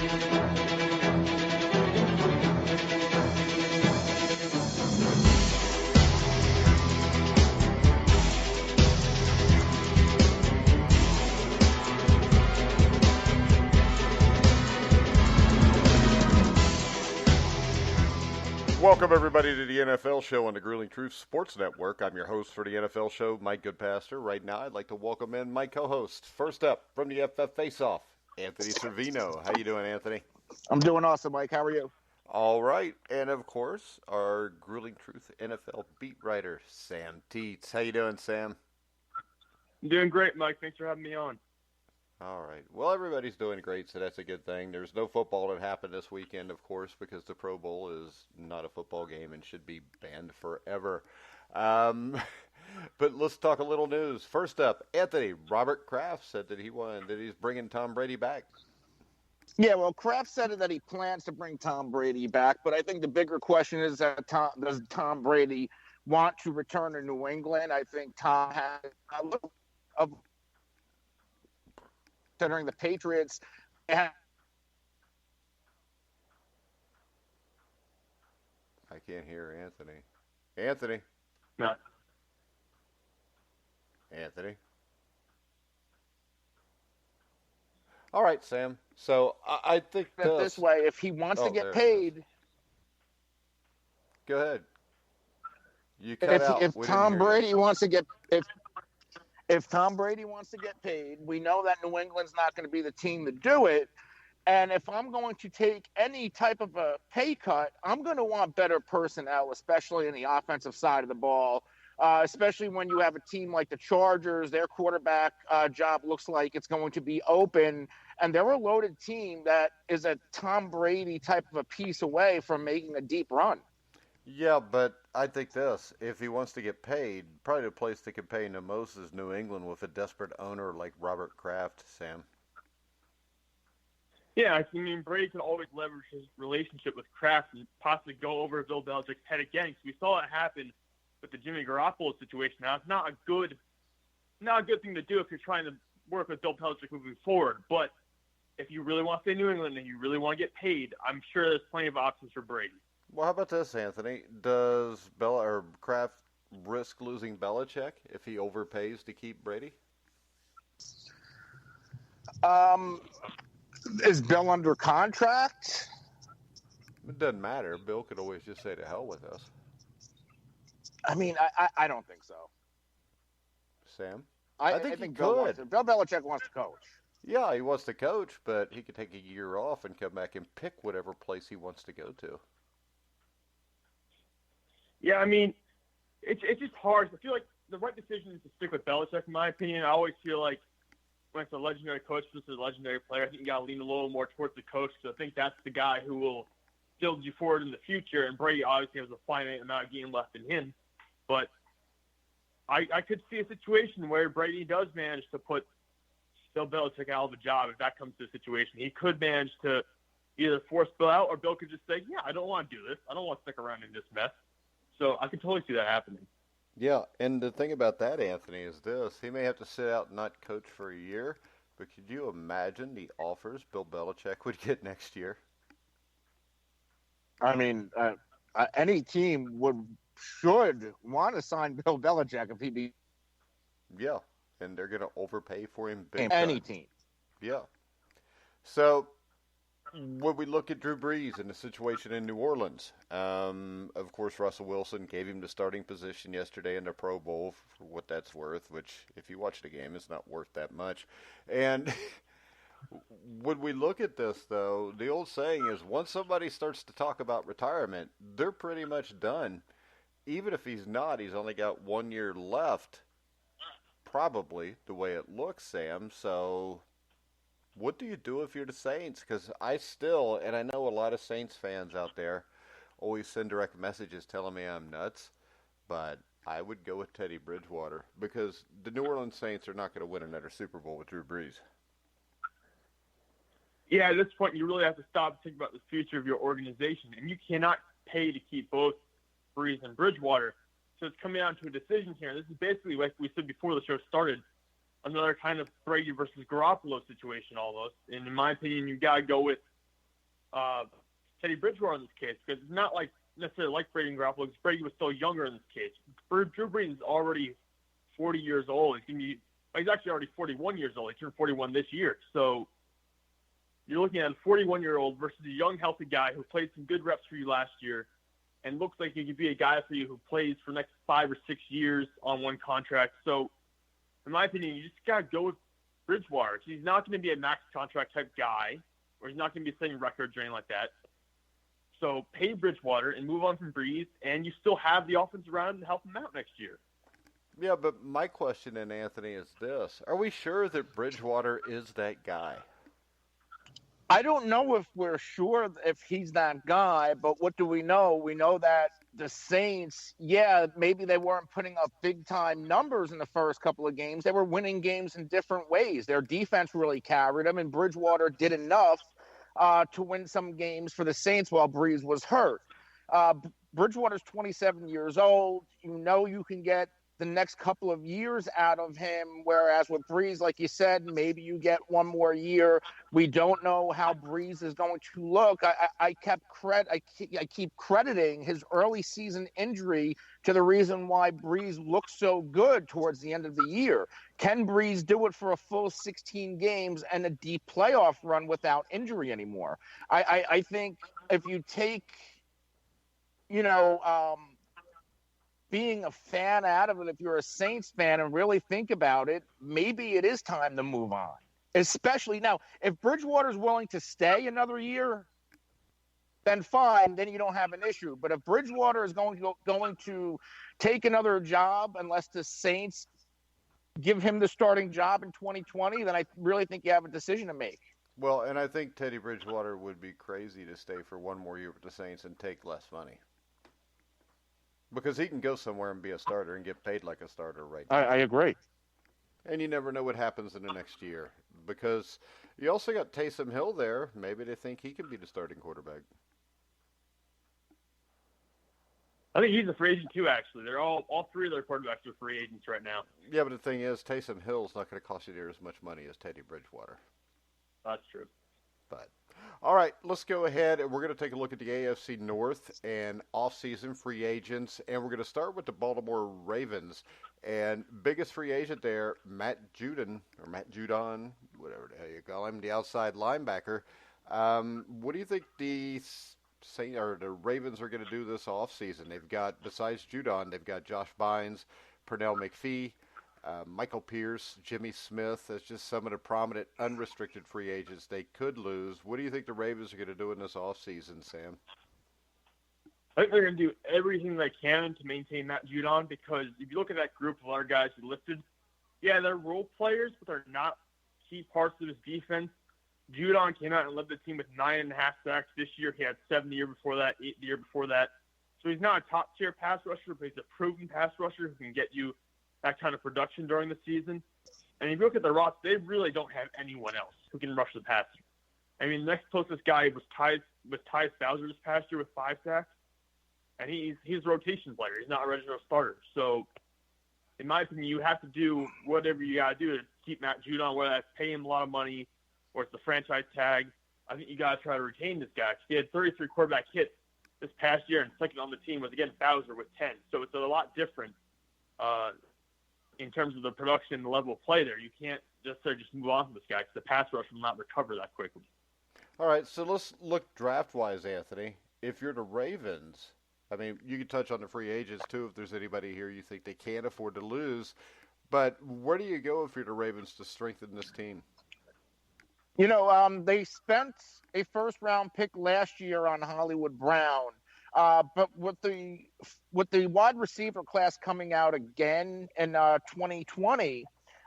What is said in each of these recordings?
Welcome, everybody, to the NFL Show on the Grueling Truth Sports Network. I'm your host for the NFL Show, Mike Goodpaster. Right now, I'd like to welcome in my co-host. First up, from the FF Face-Off, Anthony Cervino. How you doing, Anthony? I'm doing awesome, Mike. How are you? All right. And, of course, our Grueling Truth NFL beat writer, Sam Teets. How you doing, Sam? I'm doing great, Mike. Thanks for having me on. All right. Well, everybody's doing great, so that's a good thing. There's no football that happened this weekend, of course, because the Pro Bowl is not a football game and should be banned forever. But let's talk a little news. First up, Anthony, Robert Kraft said that he's bringing Tom Brady back. Yeah, well, Kraft said that he plans to bring Tom Brady back, but I think the bigger question is does Tom Brady want to return to New England? I think Tom has a little of considering the Patriots. I can't hear Anthony. Anthony. No. Anthony. All right, Sam. So I think that this way, if he wants to get paid. Go ahead. You cut out. If Tom Brady wants to get if Tom Brady wants to get paid, we know that New England's not going to be the team to do it. And if I'm going to take any type of a pay cut, I'm going to want better personnel, especially in the offensive side of the ball, especially when you have a team like the Chargers. Their quarterback job looks like it's going to be open, and they're a loaded team that is a Tom Brady type of a piece away from making a deep run. Yeah, but I think this. If he wants to get paid, probably the place that can pay him the most is New England with a desperate owner like Robert Kraft, Sam. Yeah, I mean, Brady could always leverage his relationship with Kraft and possibly go over Bill Belichick's head again. Because we saw it happen with the Jimmy Garoppolo situation. Now, it's not a good thing to do if you're trying to work with Bill Belichick moving forward. But if you really want to stay in New England and you really want to get paid, I'm sure there's plenty of options for Brady. Well, how about this, Anthony? Does Kraft risk losing Belichick if he overpays to keep Brady? Is Bill under contract? It doesn't matter. Bill could always just say to hell with us. I mean, I don't think so. Sam? I think Bill Belichick wants to coach. Yeah, he wants to coach, but he could take a year off and come back and pick whatever place he wants to go to. Yeah, I mean, it's just hard. I feel like the right decision is to stick with Belichick, in my opinion. I always feel like when it's a legendary coach versus a legendary player, I think you got to lean a little more towards the coach, because I think that's the guy who will build you forward in the future. And Brady obviously has a finite amount of game left in him. But I could see a situation where Brady does manage to put Bill Belichick out of a job if that comes to a situation. He could manage to either force Bill out, or Bill could just say, yeah, I don't want to do this. I don't want to stick around in this mess. So I can totally see that happening. Yeah, and the thing about that, Anthony, is this. He may have to sit out and not coach for a year, but could you imagine the offers Bill Belichick would get next year? I mean, any team should want to sign Bill Belichick if he be. Yeah, and they're going to overpay for him big time. Any team. Yeah. So when we look at Drew Brees and the situation in New Orleans, of course, Russell Wilson gave him the starting position yesterday in the Pro Bowl for what that's worth, which if you watch the game, it's not worth that much. And when we look at this, though, the old saying is once somebody starts to talk about retirement, they're pretty much done. Even if he's not, he's only got 1 year left, probably, the way it looks, Sam. So what do you do if you're the Saints? Because I know a lot of Saints fans out there always send direct messages telling me I'm nuts, but I would go with Teddy Bridgewater because the New Orleans Saints are not going to win another Super Bowl with Drew Brees. Yeah, at this point, you really have to stop and think about the future of your organization, and you cannot pay to keep both Brees and Bridgewater. So it's coming down to a decision here. This is basically, like we said before the show started, another kind of Brady versus Garoppolo situation almost. And in my opinion, you got to go with Teddy Bridgewater in this case, because it's not like necessarily like Brady and Garoppolo, because Brady was still younger in this case. Drew Brees is already 40 years old. He's actually already 41 years old. He turned 41 this year. So you're looking at a 41-year-old versus a young, healthy guy who played some good reps for you last year and looks like he could be a guy for you who plays for the next 5 or 6 years on one contract. So in my opinion, you just got to go with Bridgewater. He's not going to be a max contract type guy, or he's not going to be setting records or anything like that. So pay Bridgewater and move on from Breeze, and you still have the offense around to help him out next year. Yeah, but my question, then, Anthony, is this. Are we sure that Bridgewater is that guy? I don't know if we're sure if he's that guy, but what do we know? We know that the Saints, maybe they weren't putting up big-time numbers in the first couple of games. They were winning games in different ways. Their defense really carried them, and Bridgewater did enough to win some games for the Saints while Breeze was hurt. Bridgewater's 27 years old. You know you can get the next couple of years out of him, whereas with Breeze, like you said, maybe you get one more year. We don't know how Breeze is going to look. I keep crediting his early season injury to the reason why Breeze looked so good towards the end of the year. Can Breeze do it for a full 16 games and a deep playoff run without injury anymore? I think if you take, being a fan out of it, if you're a Saints fan and really think about it, maybe it is time to move on. Especially now, if Bridgewater's willing to stay another year, then fine, then you don't have an issue. But if Bridgewater is going to take another job, unless the Saints give him the starting job in 2020, then I really think you have a decision to make. Well, and I think Teddy Bridgewater would be crazy to stay for one more year with the Saints and take less money. Because he can go somewhere and be a starter and get paid like a starter right now. I agree. And you never know what happens in the next year. Because you also got Taysom Hill there. Maybe they think he can be the starting quarterback. I think he's a free agent too, actually. They're all three of their quarterbacks are free agents right now. Yeah, but the thing is, Taysom Hill's not going to cost you near as much money as Teddy Bridgewater. That's true. But all right, let's go ahead and we're going to take a look at the AFC North and off-season free agents, and we're going to start with the Baltimore Ravens. And biggest free agent there, Matt Judon, whatever the hell you call him, the outside linebacker. What do you think the Ravens are going to do this offseason? They've got, besides Judon, they've got Josh Bynes, Pernell McPhee, Michael Pierce, Jimmy Smith. That's just some of the prominent unrestricted free agents they could lose. What do you think the Ravens are going to do in this offseason, Sam? I think they're going to do everything they can to maintain Matt Judon, because if you look at that group of other guys you listed, they're role players, but they're not key parts of his defense. Judon came out and led the team with 9.5 sacks this year. He had 7 the year before that, 8 the year before that. So he's not a top-tier pass rusher, but he's a proven pass rusher who can get you that kind of production during the season. And if you look at the roster, they really don't have anyone else who can rush the passer. I mean, the next closest guy was Ty Bowser this past year with 5 sacks, and he's a rotation player. He's not a original starter. So, in my opinion, you have to do whatever you got to do to keep Matt Judon, whether that's pay him a lot of money or it's the franchise tag. I think you got to try to retain this guy. He had 33 quarterback hits this past year, and second on the team was, again, Bowser with 10. So it's a lot different in terms of the production and the level of play there. You can't just move on from this guy because the pass rush will not recover that quickly. All right, so let's look draft-wise, Anthony. If you're the Ravens, I mean, you can touch on the free agents, too, if there's anybody here you think they can't afford to lose. But where do you go if you're the Ravens to strengthen this team? They spent a first-round pick last year on Hollywood Brown. But with the wide receiver class coming out again in 2020,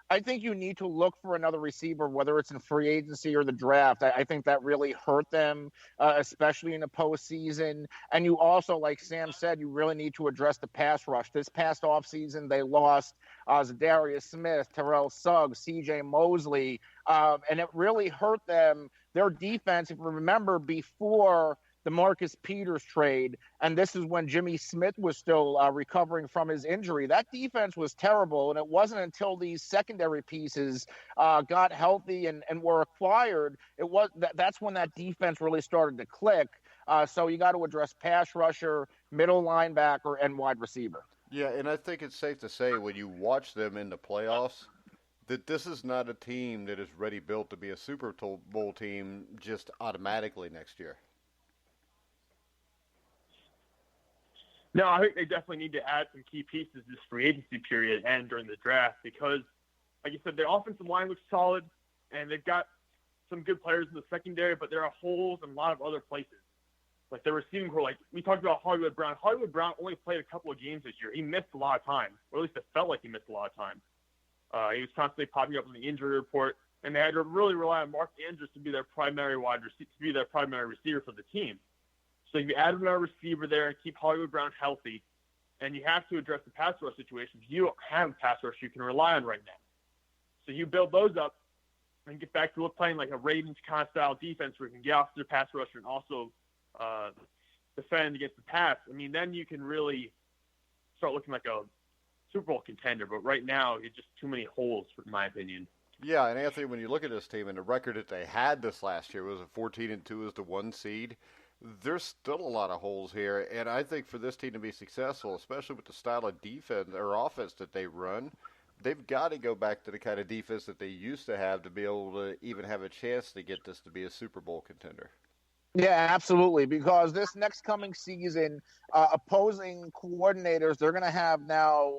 I think you need to look for another receiver, whether it's in free agency or the draft. I think that really hurt them, especially in the postseason. And you also, like Sam said, you really need to address the pass rush. This past offseason, they lost Zadarius Smith, Terrell Suggs, C.J. Mosley, and it really hurt them. Their defense, if you remember, before the Marcus Peters trade, and this is when Jimmy Smith was still recovering from his injury. That defense was terrible, and it wasn't until these secondary pieces got healthy and were acquired, that's when that defense really started to click. So you got to address pass rusher, middle linebacker, and wide receiver. Yeah, and I think it's safe to say when you watch them in the playoffs that this is not a team that is ready built to be a Super Bowl team just automatically next year. No, I think they definitely need to add some key pieces this free agency period and during the draft because, like you said, their offensive line looks solid, and they've got some good players in the secondary, but there are holes in a lot of other places. Like the receiving core, like we talked about Hollywood Brown. Hollywood Brown only played a couple of games this year. He missed a lot of time, or at least it felt like he missed a lot of time. He was constantly popping up on the injury report, and they had to really rely on Mark Andrews to be their primary receiver for the team. So you add another receiver there and keep Hollywood Brown healthy, and you have to address the pass rush situation. You don't have a pass rush you can rely on right now. So you build those up and get back to playing like a Ravens kind of style defense where you can get off the pass rusher and also defend against the pass. I mean, then you can really start looking like a Super Bowl contender. But right now, it's just too many holes, in my opinion. Yeah, and Anthony, when you look at this team and the record that they had this last year was a 14-2 as the 1 seed. There's still a lot of holes here, and I think for this team to be successful, especially with the style of defense or offense that they run, they've got to go back to the kind of defense that they used to have to be able to even have a chance to get this to be a Super Bowl contender. Yeah, absolutely, because this next coming season, opposing coordinators, they're going to have now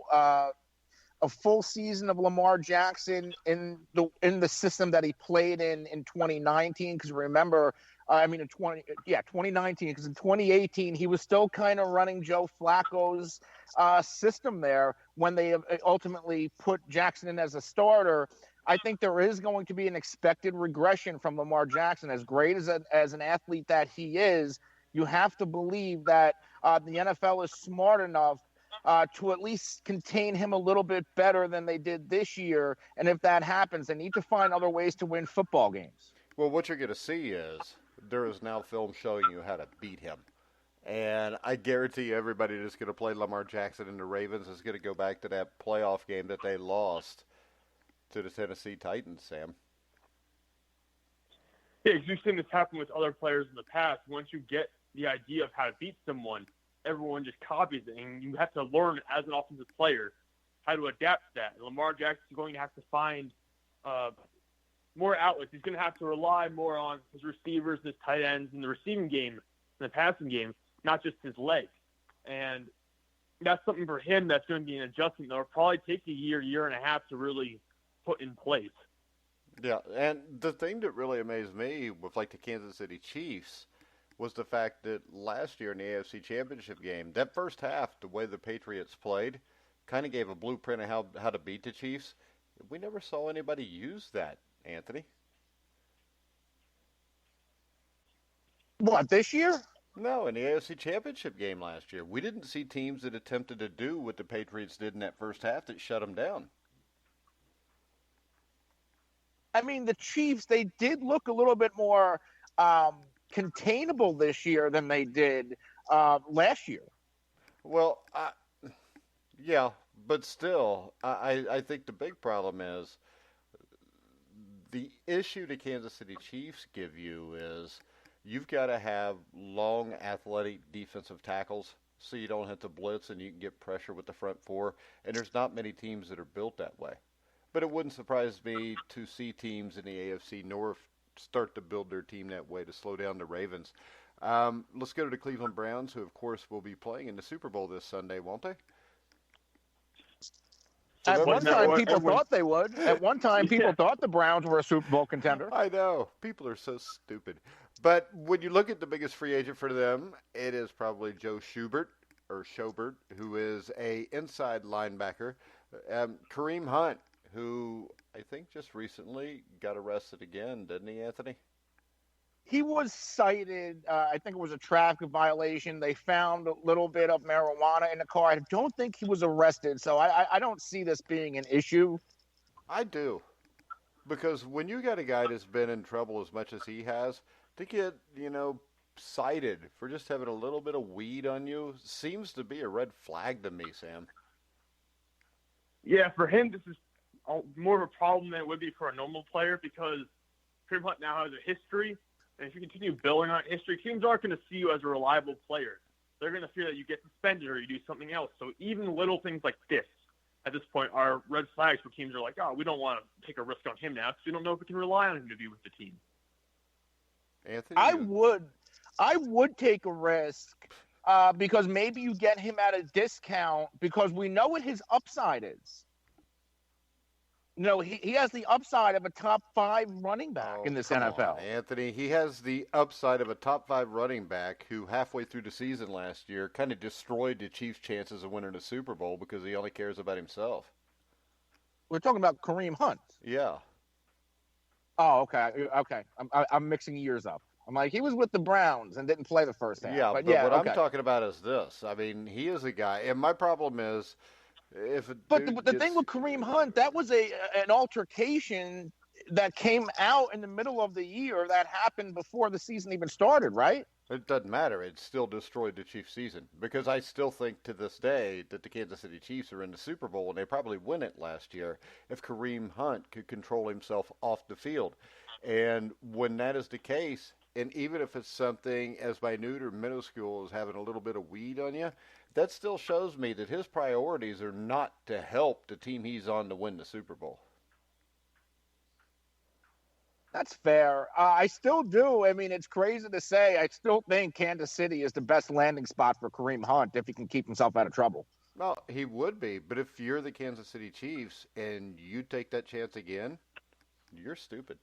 a full season of Lamar Jackson in the system that he played in 2019, because remember, in 2019, because in 2018 he was still kind of running Joe Flacco's system there when they ultimately put Jackson in as a starter. I think there is going to be an expected regression from Lamar Jackson. As great as an athlete that he is, you have to believe that the NFL is smart enough to at least contain him a little bit better than they did this year. And if that happens, they need to find other ways to win football games. Well, what you're going to see is there is now film showing you how to beat him. And I guarantee you everybody that's going to play Lamar Jackson and the Ravens is going to go back to that playoff game that they lost to the Tennessee Titans, Sam. Yeah, because we've seen this happen with other players in the past. Once you get the idea of how to beat someone, everyone just copies it, and you have to learn as an offensive player how to adapt to that. And Lamar Jackson is going to have to find more outlets. He's going to have to rely more on his receivers, his tight ends, in the receiving game, in the passing game, not just his legs. And that's something for him that's going to be an adjustment that will probably take a year and a half to really put in place. Yeah, and the thing that really amazed me with like the Kansas City Chiefs was the fact that last year in the AFC Championship game, that first half, the way the Patriots played, kind of gave a blueprint of how to beat the Chiefs. We never saw anybody use that, Anthony. What, this year? No, in the AFC Championship game last year. We didn't see teams that attempted to do what the Patriots did in that first half that shut them down. I mean, the Chiefs, they did look a little bit more containable this year than they did last year. Well, yeah, but still, I think the big problem is the issue the Kansas City Chiefs give you is you've got to have long, athletic defensive tackles so you don't have to blitz and you can get pressure with the front four, and there's not many teams that are built that way. But it wouldn't surprise me to see teams in the AFC North start to build their team that way to slow down the Ravens. Let's go to the Cleveland Browns, who, of course, will be playing in the Super Bowl this Sunday, won't they? At one time, people thought they would. At one time, people thought the Browns were a Super Bowl contender. I know. People are so stupid. But when you look at the biggest free agent for them, it is probably Joe Schubert, who is a inside linebacker. Kareem Hunt, who I think just recently got arrested again, didn't he, Anthony? He was cited, I think it was a traffic violation. They found a little bit of marijuana in the car. I don't think he was arrested, so I don't see this being an issue. I do. Because when you got a guy that's been in trouble as much as he has, to get, cited for just having a little bit of weed on you seems to be a red flag to me, Sam. Yeah, for him, this is more of a problem than it would be for a normal player because Kareem Hunt now has a history, and if you continue building on history, teams aren't going to see you as a reliable player. They're going to fear that you get suspended or you do something else. So even little things like this at this point are red flags where teams are like, oh, we don't want to take a risk on him now because we don't know if we can rely on him to be with the team. Anthony? I would take a risk because maybe you get him at a discount because we know what his upside is. You know, he has the upside of a top 5 running back in this NFL. Anthony, he has the upside of a top 5 running back who halfway through the season last year kind of destroyed the Chiefs' chances of winning a Super Bowl because he only cares about himself. We're talking about Kareem Hunt. Yeah. Oh, okay. I'm mixing years up. I'm like, he was with the Browns and didn't play the first half. Yeah, but what I'm talking about is this. I mean, he is a guy, and my problem is the thing with Kareem Hunt, that was an altercation that came out in the middle of the year that happened before the season even started, right? It doesn't matter. It still destroyed the Chiefs' season because I still think to this day that the Kansas City Chiefs are in the Super Bowl and they probably win it last year if Kareem Hunt could control himself off the field. And when that is the case, and even if it's something as minute or minuscule as having a little bit of weed on you, that still shows me that his priorities are not to help the team he's on to win the Super Bowl. That's fair. I still do. I mean, it's crazy to say. I still think Kansas City is the best landing spot for Kareem Hunt if he can keep himself out of trouble. Well, he would be. But if you're the Kansas City Chiefs and you take that chance again, you're stupid.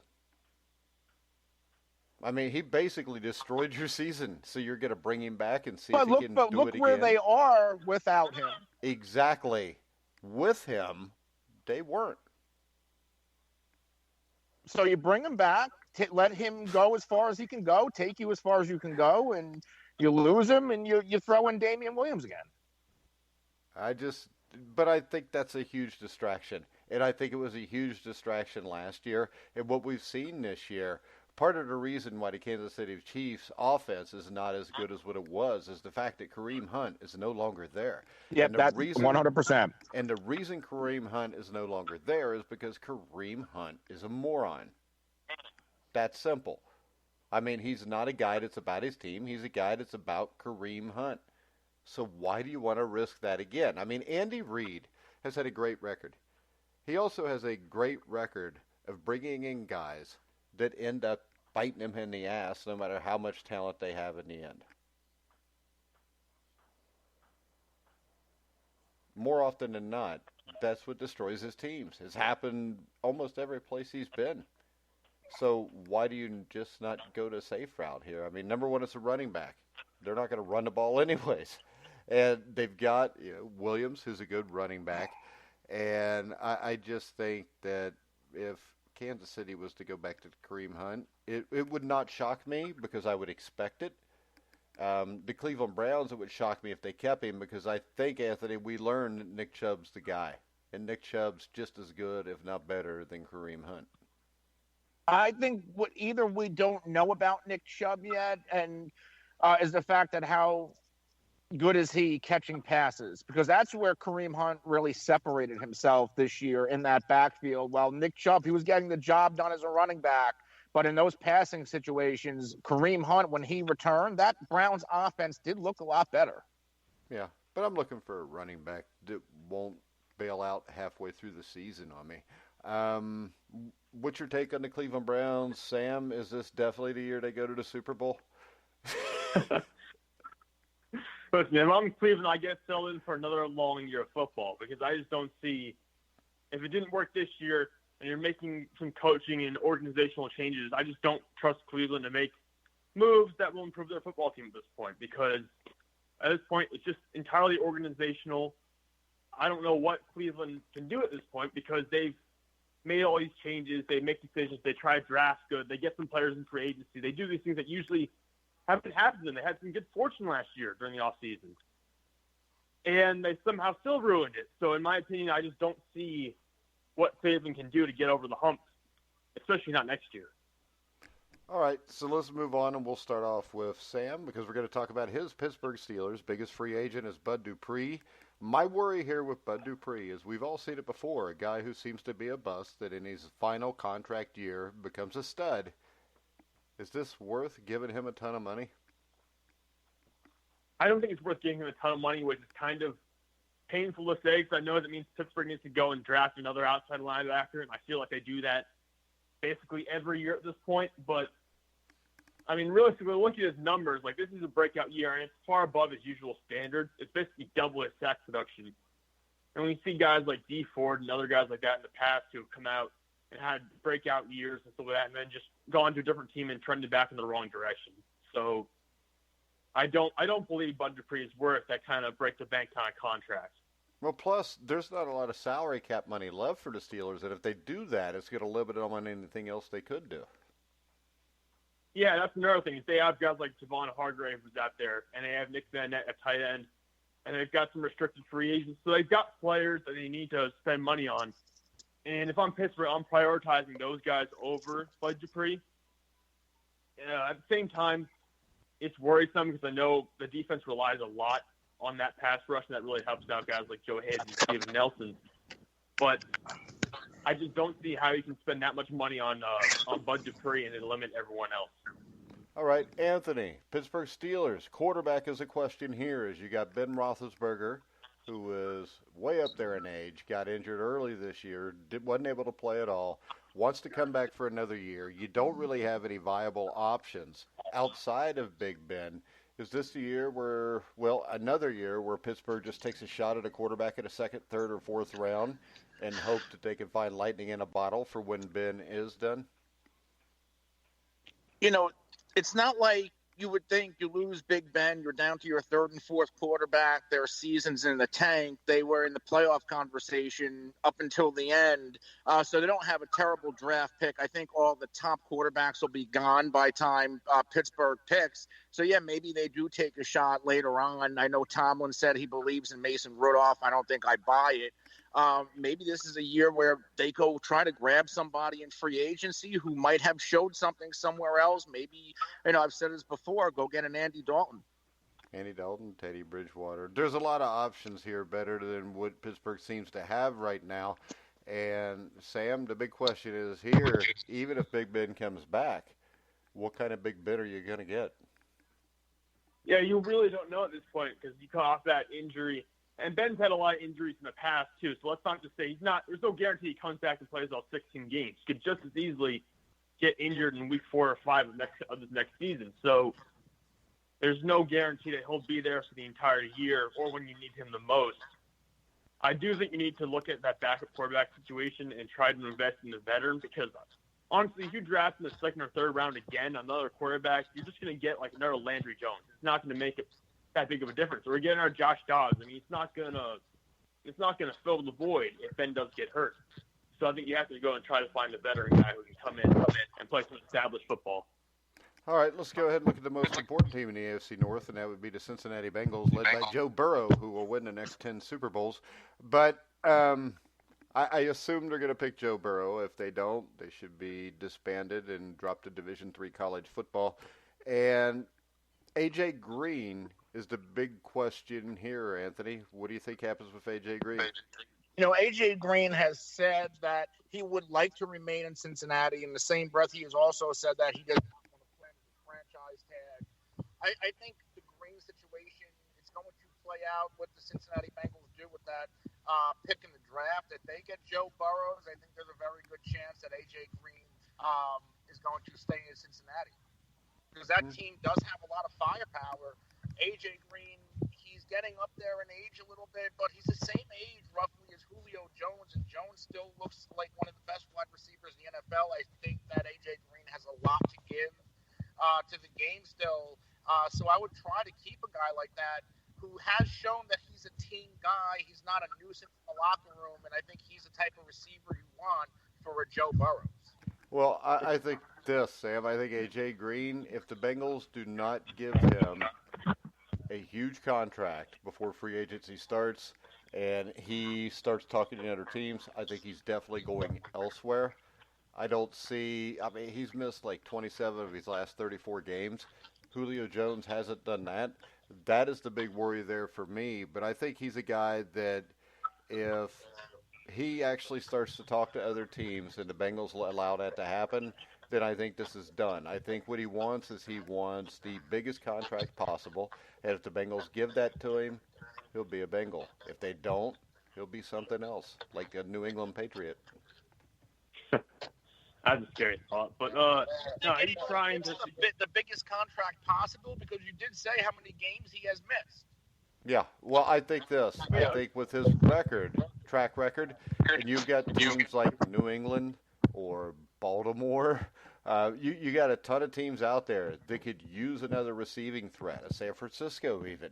I mean, he basically destroyed your season, so you're going to bring him back and see if he can do it again. But look where they are without him. Exactly. With him, they weren't. So you bring him back, let him go as far as he can go, take you as far as you can go, and you lose him, and you throw in Damian Williams again. But I think that's a huge distraction, and I think it was a huge distraction last year. And what we've seen this year, part of the reason why the Kansas City Chiefs offense is not as good as what it was is the fact that Kareem Hunt is no longer there. Yeah, that's 100%. And the reason Kareem Hunt is no longer there is because Kareem Hunt is a moron. That's simple. I mean, he's not a guy that's about his team. He's a guy that's about Kareem Hunt. So why do you want to risk that again? I mean, Andy Reid has had a great record. He also has a great record of bringing in guys that end up biting him in the ass no matter how much talent they have in the end. More often than not, that's what destroys his teams. It's happened almost every place he's been. So why do you just not go to a safe route here? I mean, number one, it's a running back. They're not going to run the ball anyways. And they've got Williams, who's a good running back. And I just think that if Kansas City was to go back to Kareem Hunt, it would not shock me because I would expect it. The Cleveland Browns, it would shock me if they kept him because I think, Anthony, we learned that Nick Chubb's the guy. And Nick Chubb's just as good, if not better, than Kareem Hunt. I think what either we don't know about Nick Chubb yet and is the fact that how good is he catching passes? Because that's where Kareem Hunt really separated himself this year in that backfield. While Nick Chubb, he was getting the job done as a running back. But in those passing situations, Kareem Hunt, when he returned, that Browns offense did look a lot better. Yeah, but I'm looking for a running back that won't bail out halfway through the season on me. What's your take on the Cleveland Browns, Sam? Is this definitely the year they go to the Super Bowl? Listen, if I'm Cleveland, I get settled in for another long year of football because I just don't see – if it didn't work this year and you're making some coaching and organizational changes, I just don't trust Cleveland to make moves that will improve their football team at this point because at this point it's just entirely organizational. I don't know what Cleveland can do at this point because they've made all these changes. They make decisions. They try to draft good. They get some players in free agency. They do these things that usually – haven't happened to them. They had some good fortune last year during the offseason. And they somehow still ruined it. So in my opinion, I just don't see what Cleveland can do to get over the hump, especially not next year. All right, so let's move on, and we'll start off with Sam because we're going to talk about his Pittsburgh Steelers. Biggest free agent is Bud Dupree. My worry here with Bud Dupree is we've all seen it before. A guy who seems to be a bust that in his final contract year becomes a stud. Is this worth giving him a ton of money? I don't think it's worth giving him a ton of money, which is kind of painful to say because I know that means Pittsburgh needs to go and draft another outside linebacker, and I feel like they do that basically every year at this point. But, I mean, realistically, looking at his numbers, like this is a breakout year, and it's far above his usual standards. It's basically double his sack production. And when you see guys like D Ford and other guys like that in the past who have come out and had breakout years and stuff like that, and then just gone to a different team and trended back in the wrong direction. So I don't believe Bud Dupree is worth that kind of break the bank kind of contract. Well, plus, there's not a lot of salary cap money left for the Steelers, and if they do that, it's going to limit them on anything else they could do. Yeah, that's another thing. They have guys like Javon Hargrave who's out there, and they have Nick Van Nett at tight end, and they've got some restricted free agents. So they've got players that they need to spend money on. And if I'm Pittsburgh, I'm prioritizing those guys over Bud Dupree. At the same time, it's worrisome because I know the defense relies a lot on that pass rush, and that really helps out guys like Joe Hayden and Steven Nelson. But I just don't see how you can spend that much money on Bud Dupree and then limit everyone else. All right, Anthony, Pittsburgh Steelers. Quarterback is a question here as you got Ben Roethlisberger, who is way up there in age, got injured early this year, wasn't able to play at all, wants to come back for another year. You don't really have any viable options outside of Big Ben. Is this the year where, well, another year where Pittsburgh just takes a shot at a quarterback in a second, third, or fourth round and hope that they can find lightning in a bottle for when Ben is done? You know, it's not like you would think you lose Big Ben, you're down to your third and fourth quarterback, their season's in the tank. They were in the playoff conversation up until the end, so they don't have a terrible draft pick. I think all the top quarterbacks will be gone by time Pittsburgh picks. So, yeah, maybe they do take a shot later on. I know Tomlin said he believes in Mason Rudolph. I don't think I buy it. Maybe this is a year where they go try to grab somebody in free agency who might have showed something somewhere else. Maybe, I've said this before, go get an Andy Dalton. Andy Dalton, Teddy Bridgewater. There's a lot of options here better than what Pittsburgh seems to have right now. And, Sam, the big question is here, even if Big Ben comes back, what kind of Big Ben are you going to get? Yeah, you really don't know at this point because you cut off that injury. And Ben's had a lot of injuries in the past, too. So let's not just say there's no guarantee he comes back and plays all 16 games. He could just as easily get injured in week 4 or 5 of this next season. So there's no guarantee that he'll be there for the entire year or when you need him the most. I do think you need to look at that backup quarterback situation and try to invest in the veteran because, honestly, if you draft in the second or third round again another quarterback, you're just going to get like another Landry Jones. It's not going to make it that big of a difference. We're getting our Josh Dobbs. I mean, it's not gonna fill the void if Ben does get hurt. So I think you have to go and try to find a veteran guy who can come in and play some established football. All right, let's go ahead and look at the most important team in the AFC North, and that would be the Cincinnati Bengals, led by Joe Burrow, who will win the next 10 Super Bowls. But I assume they're going to pick Joe Burrow. If they don't, they should be disbanded and drop to Division III college football. And A.J. Green is the big question here, Anthony. What do you think happens with A.J. Green? A.J. Green has said that he would like to remain in Cincinnati. In the same breath, he has also said that he doesn't want to play with the franchise tag. I think the Green situation is going to play out what the Cincinnati Bengals do with that pick in the draft. If they get Joe Burrows, I think there's a very good chance that A.J. Green is going to stay in Cincinnati. Because that team does have a lot of firepower. A.J. Green, he's getting up there in age a little bit, but he's the same age roughly as Julio Jones, and Jones still looks like one of the best wide receivers in the NFL. I think that A.J. Green has a lot to give to the game still. So I would try to keep a guy like that who has shown that he's a team guy. He's not a nuisance in the locker room, and I think he's the type of receiver you want for a Joe Burrows. Well, I think this, Sam. I think A.J. Green, if the Bengals do not give him a huge contract before free agency starts and he starts talking to other teams, I think he's definitely going elsewhere. I don't see. I mean, he's missed like 27 of his last 34 games. Julio Jones hasn't done that. That is the big worry there for me. But I think he's a guy that if he actually starts to talk to other teams and the Bengals allow that to happen, then I think this is done. I think what he wants is he wants the biggest contract possible. And if the Bengals give that to him, he'll be a Bengal. If they don't, he'll be something else, like a New England Patriot. That's a scary thought. But no, he's trying to the biggest contract possible because you did say how many games he has missed. Yeah, well, I think this. I think with his track record, and you've got teams like New England or Baltimore, you got a ton of teams out there that could use another receiving threat, San Francisco even,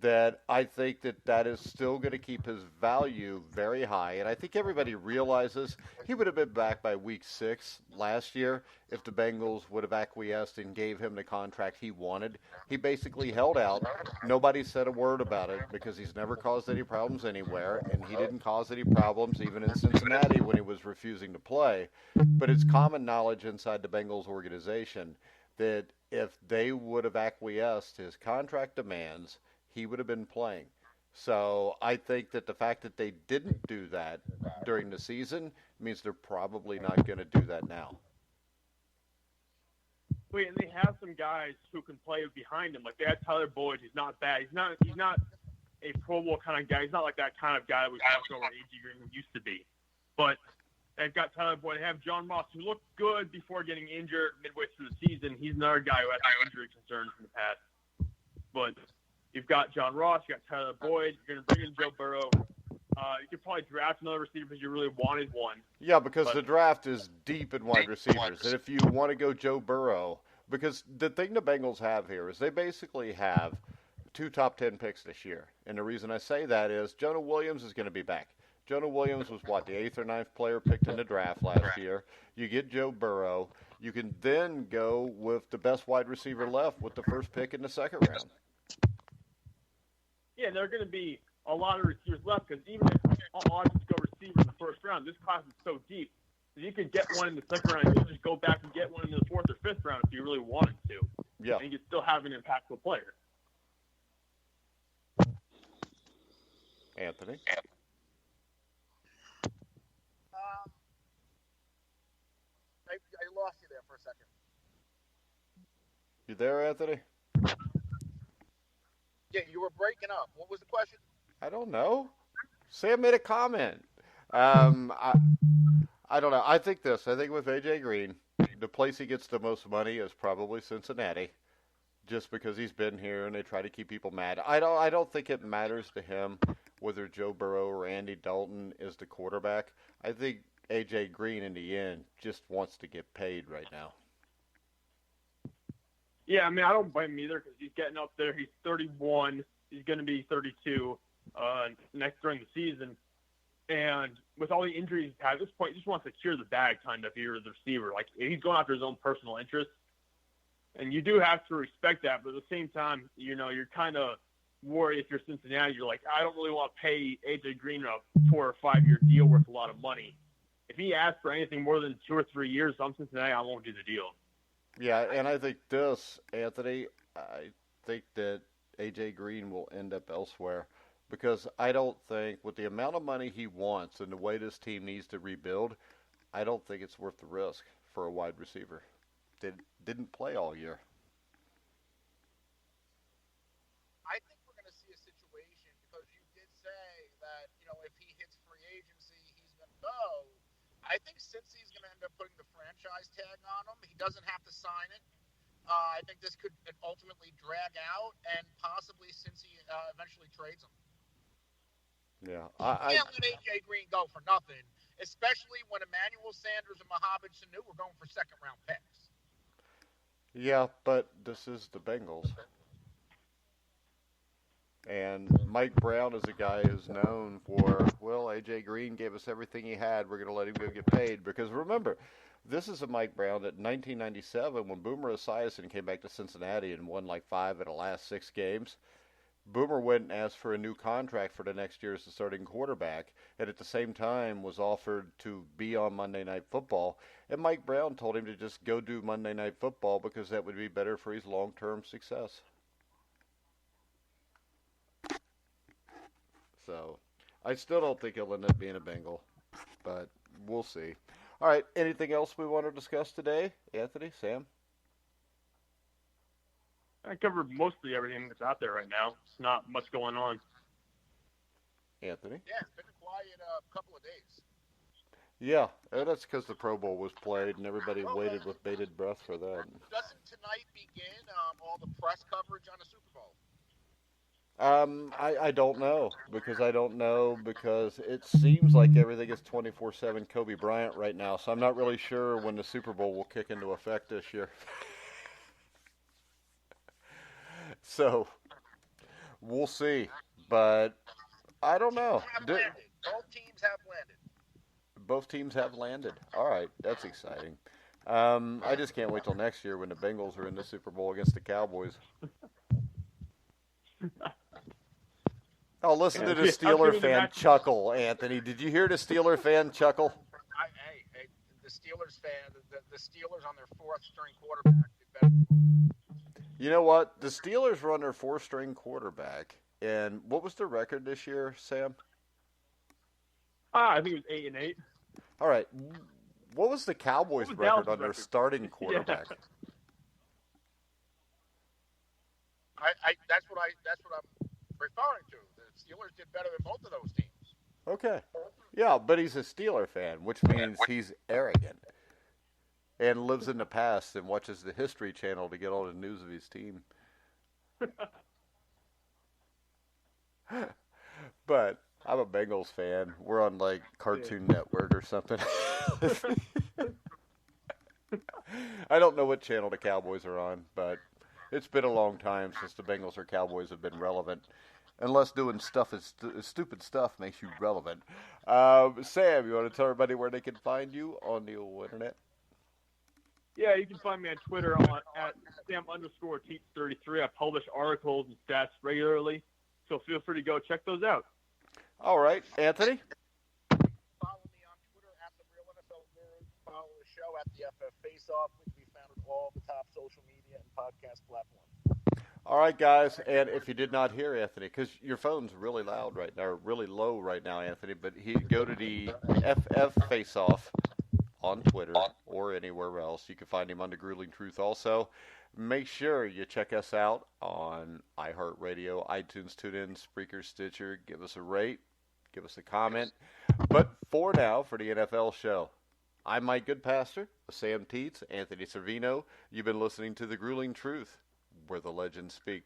that I think that is still going to keep his value very high. And I think everybody realizes he would have been back by week 6 last year if the Bengals would have acquiesced and gave him the contract he wanted. He basically held out. Nobody said a word about it because he's never caused any problems anywhere, and he didn't cause any problems even in Cincinnati when he was refusing to play. But it's common knowledge inside the Bengals organization that if they would have acquiesced his contract demands, he would have been playing. So I think that the fact that they didn't do that during the season means they're probably not going to do that now. Wait, and they have some guys who can play behind him. Like they had Tyler Boyd, who's not bad. He's not a Pro Bowl kind of guy. He's not like that kind of guy that we talked over A.J. Green who used to be. But they've got Tyler Boyd. They have John Ross, who looked good before getting injured midway through the season. He's another guy who had some injury concerns in the past. But you've got John Ross, you got Tyler Boyd, you're going to bring in Joe Burrow. You could probably draft another receiver because you really wanted one. Yeah, because the draft is deep in wide receivers. And if you want to go Joe Burrow, because the thing the Bengals have here is they basically have 2 top 10 picks this year. And the reason I say that is Jonah Williams is going to be back. Jonah Williams was, the 8th or 9th player picked in the draft last year. You get Joe Burrow. You can then go with the best wide receiver left with the first pick in the second round. Yeah, there are going to be a lot of receivers left because even if all odds go receiver in the first round, this class is so deep that you could get one in the second round. You could just go back and get one in the 4th or 5th round if you really wanted to. Yeah. And you could still have an impactful player. Anthony? I lost you there for a second. You there, Anthony? Yeah, you were breaking up. What was the question? I don't know. Sam made a comment. I don't know. I think with A.J. Green, the place he gets the most money is probably Cincinnati, just because he's been here and they try to keep people mad. I don't think it matters to him whether Joe Burrow or Andy Dalton is the quarterback. I think A.J. Green, in the end, just wants to get paid right now. Yeah, I mean, I don't blame him either because he's getting up there. He's 31. He's going to be 32 next during the season. And with all the injuries he's had at this point, he just wants to secure the bag kind of here as a receiver. Like, he's going after his own personal interests. And you do have to respect that. But at the same time, you're kind of worried if you're Cincinnati. You're like, I don't really want to pay A.J. Green a 4 or 5 year deal worth a lot of money. If he asks for anything more than 2 or 3 years, I'm Cincinnati, I won't do the deal. Yeah, and I think this, Anthony, I think that A.J. Green will end up elsewhere because I don't think, with the amount of money he wants and the way this team needs to rebuild, I don't think it's worth the risk for a wide receiver that didn't play all year. I think we're going to see a situation because you did say that, if he hits free agency, he's going to go. I think Cincy's going to end up putting the franchise tag on him. He doesn't have to sign it. I think this could ultimately drag out, and possibly Cincy eventually trades him. Yeah, I can't let A.J. Green go for nothing, especially when Emmanuel Sanders and Mohamed Sanu were going for second-round picks. Yeah, but this is the Bengals. And Mike Brown is a guy who's known for, A.J. Green gave us everything he had. We're going to let him go get paid. Because remember, this is a Mike Brown that in 1997, when Boomer Esiason came back to Cincinnati and won like 5 of the last 6 games, Boomer went and asked for a new contract for the next year as the starting quarterback, and at the same time was offered to be on Monday Night Football. And Mike Brown told him to just go do Monday Night Football because that would be better for his long-term success. So, I still don't think he'll end up being a Bengal, but we'll see. All right, anything else we want to discuss today? Anthony, Sam? I covered mostly everything that's out there right now. It's not much going on. Anthony? Yeah, it's been a quiet couple of days. Yeah, that's because the Pro Bowl was played and everybody waited with bated breath for that. Doesn't tonight begin all the press coverage on the Super Bowl? I don't know because it seems like everything is 24/7 Kobe Bryant right now, so I'm not really sure when the Super Bowl will kick into effect this year. So, we'll see, but I don't know. Both teams have landed. Both teams have landed. All right, that's exciting. I just can't wait till next year when the Bengals are in the Super Bowl against the Cowboys. Oh, listen to the Steeler fan chuckle, Anthony. Did you hear the Steeler fan chuckle? Hey, the Steelers fan, the Steelers on their fourth-string quarterback did better. You know what? The Steelers run their four-string quarterback, and what was the record this year, Sam? I think it was 8-8. All right. What was the Cowboys' record on their starting quarterback? Yeah. That's what I'm referring to. The Steelers did better than both of those teams. Okay. Yeah, but he's a Steeler fan, which means he's arrogant and lives in the past and watches the History Channel to get all the news of his team. But I'm a Bengals fan. We're on like Cartoon Network or something. I don't know what channel the Cowboys are on, but it's been a long time since the Bengals or Cowboys have been relevant. Unless doing stuff is stupid stuff makes you relevant. Sam, you want to tell everybody where they can find you on the internet? Yeah, you can find me on Twitter at Sam_Teets33. I publish articles and stats regularly, so feel free to go check those out. All right, Anthony? Follow me on Twitter at The Real NFL Nerd. Follow the show at the FF Face Off, which we found on all the top social media and podcast platforms. All right, guys, and if you did not hear Anthony, because your phone's really loud right now, or really low right now, Anthony, but go to the FF Face Off on Twitter or anywhere else. You can find him on The Grueling Truth also. Make sure you check us out on iHeartRadio, iTunes, TuneIn, Spreaker, Stitcher. Give us a rate. Give us a comment. But for now, for the NFL show, I'm Mike Goodpaster, Sam Teets, Anthony Cervino. You've been listening to The Grueling Truth, where the legends speak.